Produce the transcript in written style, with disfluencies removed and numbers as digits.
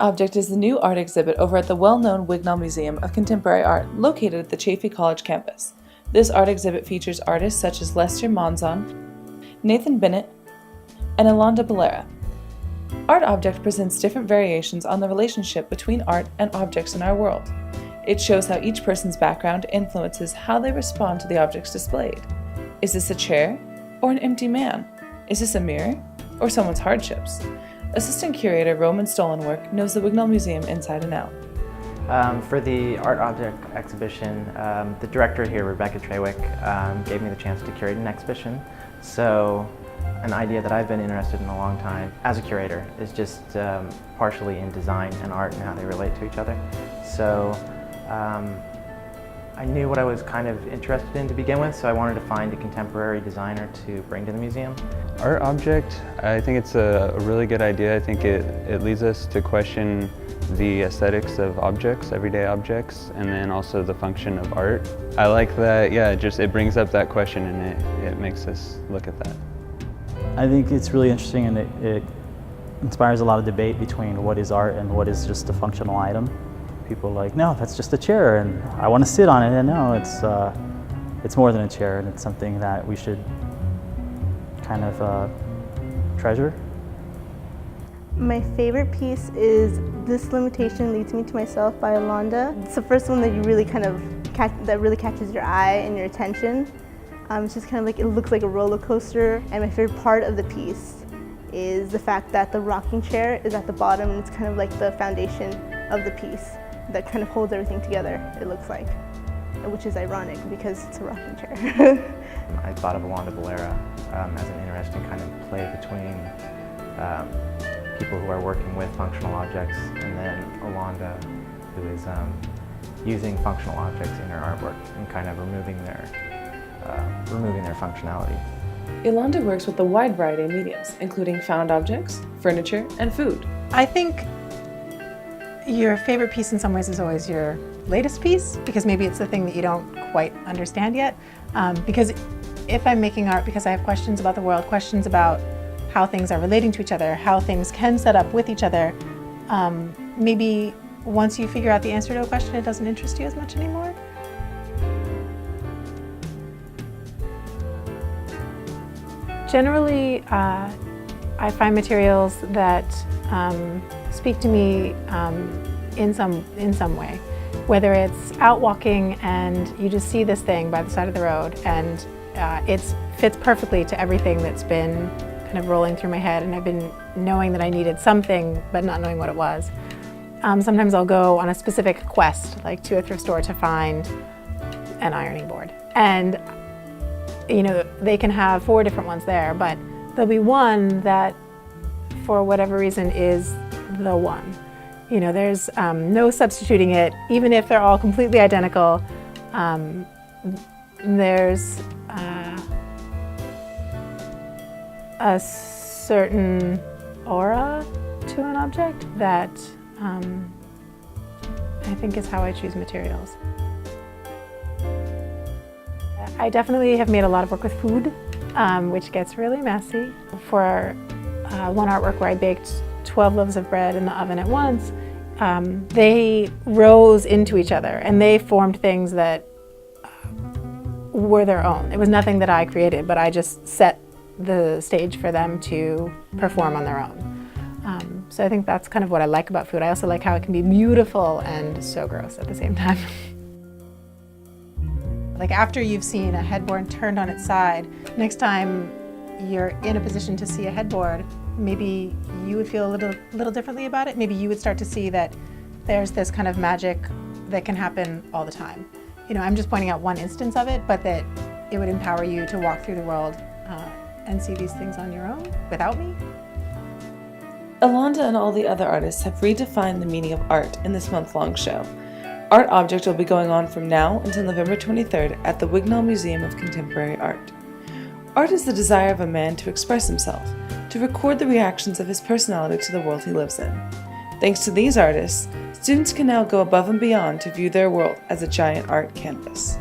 Object is the new art exhibit over at the well-known Wignall Museum of Contemporary Art located at the Chaffey College campus. This art exhibit features artists such as Lester Monzon, Nathan Bennett, and Elonda Bolera. Art Object presents different variations on the relationship between art and objects in our world. It shows how each person's background influences how they respond to the objects displayed. Is this a chair or an empty man? Is this a mirror or someone's hardships? Assistant curator Roman Stolenwerk knows the Wignall Museum inside and out. For the art object exhibition, the director here, Rebecca Trewick, gave me the chance to curate an exhibition. So an idea that I've been interested in a long time as a curator is just partially in design and art and how they relate to each other. So I knew what I was kind of interested in to begin with, so I wanted to find a contemporary designer to bring to the museum. Art object, I think it's a really good idea. I think it leads us to question the aesthetics of objects, everyday objects, and then also the function of art. I like that, yeah, it brings up that question and it makes us look at that. I think it's really interesting and it inspires a lot of debate between what is art and what is just a functional item. People are like, no, that's just a chair and I want to sit on it, and no, it's more than a chair, and it's something that we should kind of treasure. My favorite piece is This Limitation Leads Me to Myself by Elonda. It's the first one that you really that really catches your eye and your attention. It's just kind of like, it looks like a roller coaster, and my favorite part of the piece is the fact that the rocking chair is at the bottom, and it's kind of like the foundation of the piece that kind of holds everything together, it looks like, which is ironic because it's a rocking chair. I thought of Elonda Bolera as an interesting kind of play between people who are working with functional objects and then Elonda, who is using functional objects in her artwork and kind of removing their functionality. Elonda works with a wide variety of mediums, including found objects, furniture, and food. I think your favorite piece in some ways is always your latest piece, because maybe it's the thing that you don't quite understand yet. Because if I'm making art because I have questions about the world, questions about how things are relating to each other, how things can set up with each other, maybe once you figure out the answer to a question, it doesn't interest you as much anymore. Generally, I find materials that speak to me in some way. Whether it's out walking and you just see this thing by the side of the road and it fits perfectly to everything that's been kind of rolling through my head, and I've been knowing that I needed something but not knowing what it was. Sometimes I'll go on a specific quest, like to a thrift store, to find an ironing board. And you know, they can have 4 different ones there, but there'll be one that for whatever reason is the one. You know, there's no substituting it, even if they're all completely identical. There's a certain aura to an object that I think is how I choose materials. I definitely have made a lot of work with food, which gets really messy. For one artwork where I baked 12 loaves of bread in the oven at once, they rose into each other and they formed things that were their own. It was nothing that I created, but I just set the stage for them to perform on their own. So I think that's kind of what I like about food. I also like how it can be beautiful and so gross at the same time. Like after you've seen a headboard turned on its side, next time you're in a position to see a headboard, maybe you would feel a little differently about it. Maybe you would start to see that there's this kind of magic that can happen all the time. You know, I'm just pointing out one instance of it, but that it would empower you to walk through the world and see these things on your own without me. Elonda and all the other artists have redefined the meaning of art in this month-long show. Art Object will be going on from now until November 23rd at the Wignall Museum of Contemporary Art. Art is the desire of a man to express himself, to record the reactions of his personality to the world he lives in. Thanks to these artists, students can now go above and beyond to view their world as a giant art canvas.